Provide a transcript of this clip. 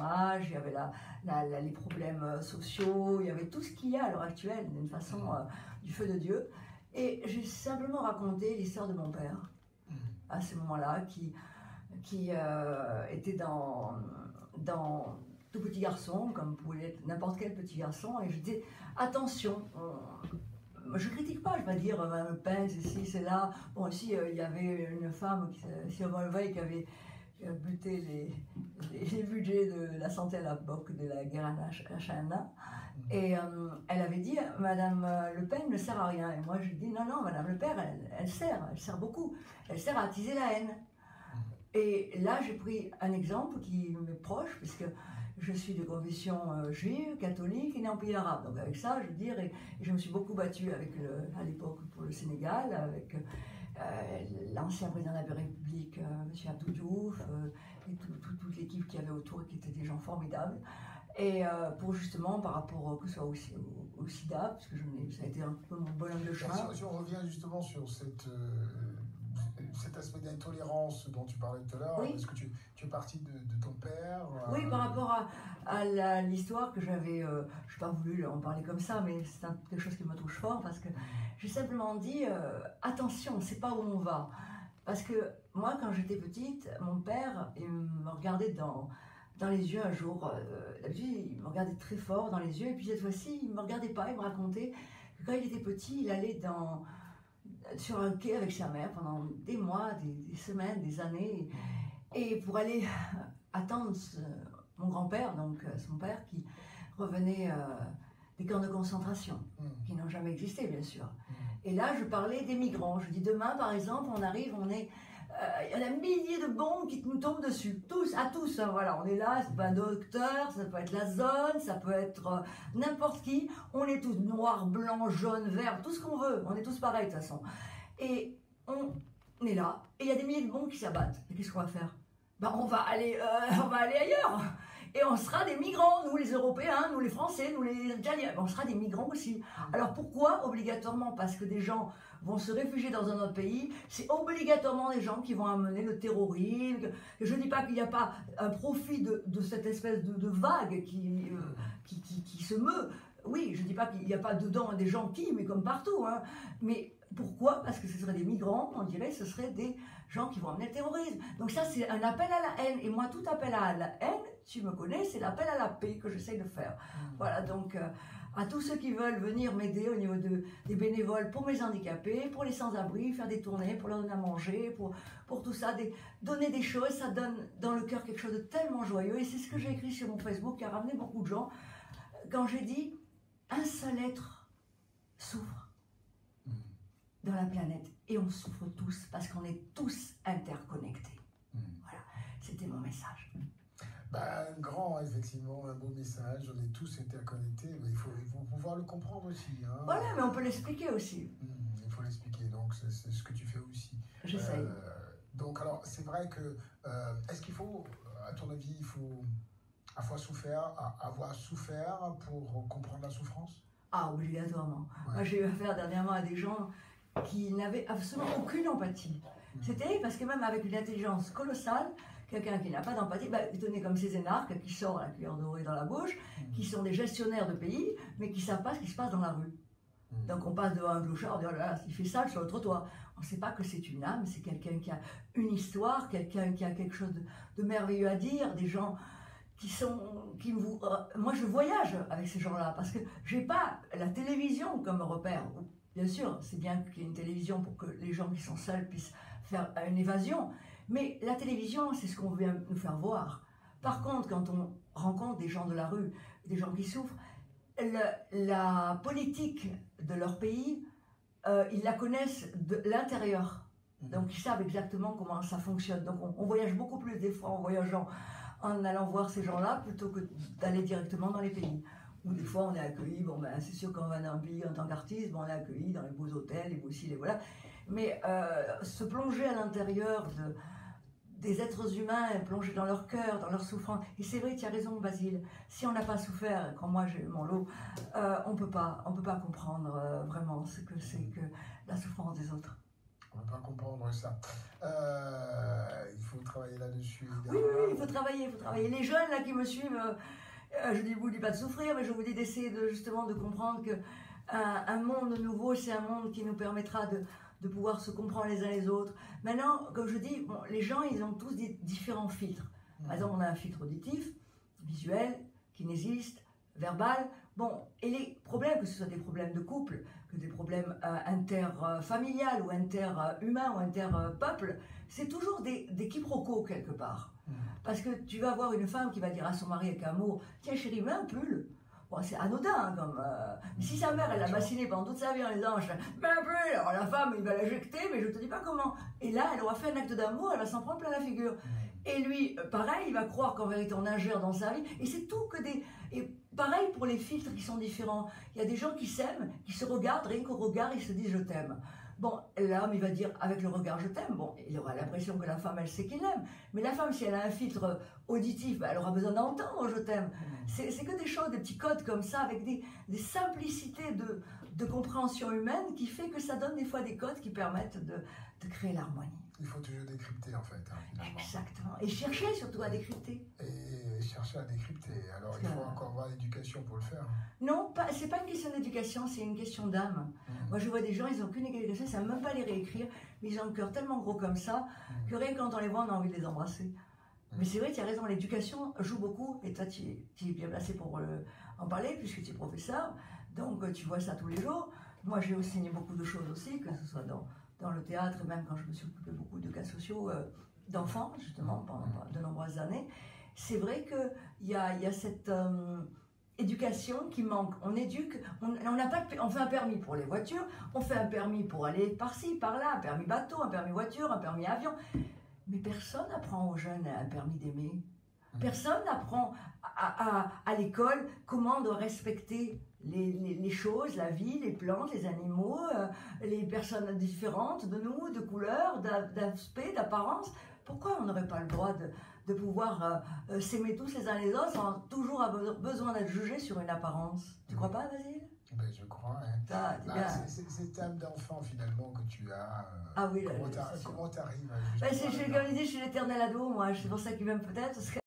chômage, il y avait les problèmes sociaux, il y avait tout ce qu'il y a à l'heure actuelle, d'une façon du feu de Dieu. Et j'ai simplement raconté l'histoire de mon père, à ce moment-là, qui était dans tout petit garçon, comme pouvait être n'importe quel petit garçon, et je disais, attention, je critique pas, je vais dire, Mme Le Pen, c'est ci, c'est là. Bon, ici, il y avait une femme, Simone Veil, qui avait buté les budgets de la santé à l'époque de la guerre H1N1. Et elle avait dit, Madame Le Pen ne sert à rien. Et moi, je dis, non, non, Madame Le Pen, elle sert beaucoup. Elle sert à attiser la haine. Et là, j'ai pris un exemple qui m'est proche, puisque je suis de confession juive, catholique et né en pays arabe. Donc avec ça, je veux dire, et je me suis beaucoup battue à l'époque pour le Sénégal, avec l'ancien président de la République, M. Abdou Diouf, et toute l'équipe qui avait autour, qui étaient des gens formidables. Et pour justement, par rapport que ce soit aussi au sida, parce que ça a été un peu mon bonhomme de chemin. Si on revient justement sur cet aspect d'intolérance dont tu parlais tout à l'heure, est-ce que tu es parti de ton père Oui, par rapport à l'histoire que j'avais, je n'ai pas voulu en parler comme ça, mais c'est quelque chose qui me touche fort, parce que j'ai simplement dit, attention, on ne sait pas où on va. Parce que moi, quand j'étais petite, mon père, il me regardait dans les yeux un jour. D'habitude, il me regardait très fort dans les yeux, et puis cette fois-ci, il ne me regardait pas, il me racontait que quand il était petit, il allait sur un quai avec sa mère pendant des mois, des semaines, des années, et pour aller attendre mon grand-père, donc son père, qui revenait des camps de concentration, qui n'ont jamais existé, bien sûr. Et là, je parlais des migrants. Je dis, demain, par exemple, on arrive, il y a milliers de bombes qui nous tombent dessus, à tous, hein, voilà, on est là, c'est pas un docteur, ça peut être la zone, ça peut être n'importe qui, on est tous noirs, blancs, jaunes, verts, tout ce qu'on veut, on est tous pareils de toute façon. Et on est là, et il y a des milliers de bombes qui s'abattent, et qu'est-ce qu'on va faire? Ben, on va aller ailleurs, et on sera des migrants, nous les Européens, nous les Français, nous les Italiens, on sera des migrants aussi. Alors pourquoi obligatoirement? Parce que des gens vont se réfugier dans un autre pays, c'est obligatoirement des gens qui vont amener le terrorisme. Je ne dis pas qu'il n'y a pas un profit de cette espèce de vague qui se meut. Oui, je ne dis pas qu'il n'y a pas dedans des gens mais comme partout. Hein. Mais pourquoi? Parce que ce seraient des migrants, on dirait, ce seraient des gens qui vont amener le terrorisme. Donc ça, c'est un appel à la haine. Et moi, tout appel à la haine, tu me connais, c'est l'appel à la paix que j'essaie de faire. Voilà, donc à tous ceux qui veulent venir m'aider au niveau des bénévoles pour mes handicapés, pour les sans-abri, faire des tournées, pour leur donner à manger, pour tout ça, donner des choses, ça donne dans le cœur quelque chose de tellement joyeux. Et c'est ce que j'ai écrit sur mon Facebook qui a ramené beaucoup de gens. Quand j'ai dit, un seul être souffre dans la planète. Et on souffre tous parce qu'on est tous interconnectés. Voilà, c'était mon message. Effectivement, un beau message. On est tous interconnectés, mais il faut pouvoir le comprendre aussi. Hein. Voilà, mais on peut l'expliquer aussi. Il faut l'expliquer, donc c'est ce que tu fais aussi. J'essaye. Donc alors, c'est vrai que, est-ce qu'il faut, à ton avis, il faut avoir souffert pour comprendre la souffrance? Ah, obligatoirement. Ouais. Moi, j'ai eu affaire dernièrement à des gens qui n'avaient absolument aucune empathie. C'était parce que même avec une intelligence colossale, quelqu'un qui n'a pas d'empathie, tenez comme ces énarques qui sortent la cuillère dorée dans la bouche, qui sont des gestionnaires de pays, mais qui ne savent pas ce qui se passe dans la rue. Donc on passe devant un clochard, on dit, oh là là, il fait ça sur le trottoir. On ne sait pas que c'est une âme, c'est quelqu'un qui a une histoire, quelqu'un qui a quelque chose de merveilleux à dire, des gens moi je voyage avec ces gens-là, parce que je n'ai pas la télévision comme repère. Bien sûr, c'est bien qu'il y ait une télévision pour que les gens qui sont seuls puissent faire une évasion, mais la télévision, c'est ce qu'on veut nous faire voir. Par contre, quand on rencontre des gens de la rue, des gens qui souffrent, la politique de leur pays, ils la connaissent de l'intérieur. Donc ils savent exactement comment ça fonctionne. Donc on voyage beaucoup plus des fois en voyageant, en allant voir ces gens-là, plutôt que d'aller directement dans les pays. Où des fois on est accueilli, c'est sûr qu'on va dans un pays en tant qu'artiste, on est accueilli dans les beaux hôtels, les beaux ci, les voilà. Mais se plonger à l'intérieur des êtres humains, plonger dans leur cœur, dans leur souffrance. Et c'est vrai, tu as raison, Basile. Si on n'a pas souffert, quand moi j'ai eu mon lot, on peut pas comprendre vraiment ce que c'est que la souffrance des autres. On ne peut pas comprendre ça. Il faut travailler là-dessus. Oui, oui, oui, il faut travailler, il faut travailler. Les jeunes là qui me suivent, je ne vous dis pas de souffrir, mais je vous dis d'essayer justement de comprendre que un monde nouveau, c'est un monde qui nous permettra de pouvoir se comprendre les uns les autres. Maintenant, comme je dis, bon, les gens, ils ont tous des différents filtres. Par exemple, on a un filtre auditif, visuel, kinésiste, verbal. Bon, et les problèmes, que ce soit des problèmes de couple, que des problèmes interfamiliales ou interhumains ou interpeuples, c'est toujours des quiproquos quelque part. Parce que tu vas voir une femme qui va dire à son mari avec amour, tiens chérie, mets un pull. Bon, c'est anodin, hein, comme. Mais si sa mère, elle l'a bassiné pendant toute sa vie en les anges, mets un pull, alors la femme, il va l'éjecter, mais je te dis pas comment. Et là, elle aura fait un acte d'amour, elle va s'en prendre plein la figure. Et lui, pareil, il va croire qu'en vérité, on ingère dans sa vie. Et c'est tout que des. Et pareil pour les filtres qui sont différents. Il y a des gens qui s'aiment, qui se regardent, rien qu'au regard, ils se disent je t'aime. Bon, l'homme, il va dire avec le regard je t'aime. Bon, il aura l'impression que la femme, elle sait qu'il l'aime. Mais la femme, si elle a un filtre auditif, ben, elle aura besoin d'entendre je t'aime. C'est que des choses, des petits codes comme ça, avec des simplicités de compréhension humaine qui fait que ça donne des fois des codes qui permettent de créer l'harmonie. Il faut toujours décrypter en fait, hein, finalement. Exactement. Et chercher surtout à décrypter. Et chercher à décrypter. Alors il faut encore avoir l'éducation pour le faire. Non, c'est pas une question d'éducation, c'est une question d'âme. Moi je vois des gens, ils n'ont qu'une éducation, ils ne savent même pas les réécrire, mais ils ont un cœur tellement gros comme ça que rien que quand on les voit, on a envie de les embrasser. Mais c'est vrai, tu as raison, l'éducation joue beaucoup, et toi tu es bien placé pour en parler, puisque tu es professeur, donc tu vois ça tous les jours. Moi j'ai enseigné beaucoup de choses aussi, que ce soit dans le théâtre, et même quand je me suis occupé beaucoup de cas sociaux d'enfants, justement, pendant de nombreuses années. C'est vrai qu'il y a cette éducation qui manque. On éduque, on fait un permis pour les voitures, on fait un permis pour aller par-ci, par-là, un permis bateau, un permis voiture, un permis avion. Mais personne n'apprend aux jeunes un permis d'aimer. Personne n'apprend à l'école comment on doit respecter les choses, la vie, les plantes, les animaux, les personnes différentes de nous, de couleurs, d'aspect, d'apparence. Pourquoi on n'aurait pas le droit de pouvoir s'aimer tous les uns les autres sans toujours avoir besoin d'être jugé sur une apparence? Tu crois pas, Basile? Ben, je crois. Hein. C'est cette âme d'enfant finalement que tu as. Ah oui, comment tu arrives comme je dis, je suis l'éternel ado, moi. C'est pour ça qu'il m'aime peut-être.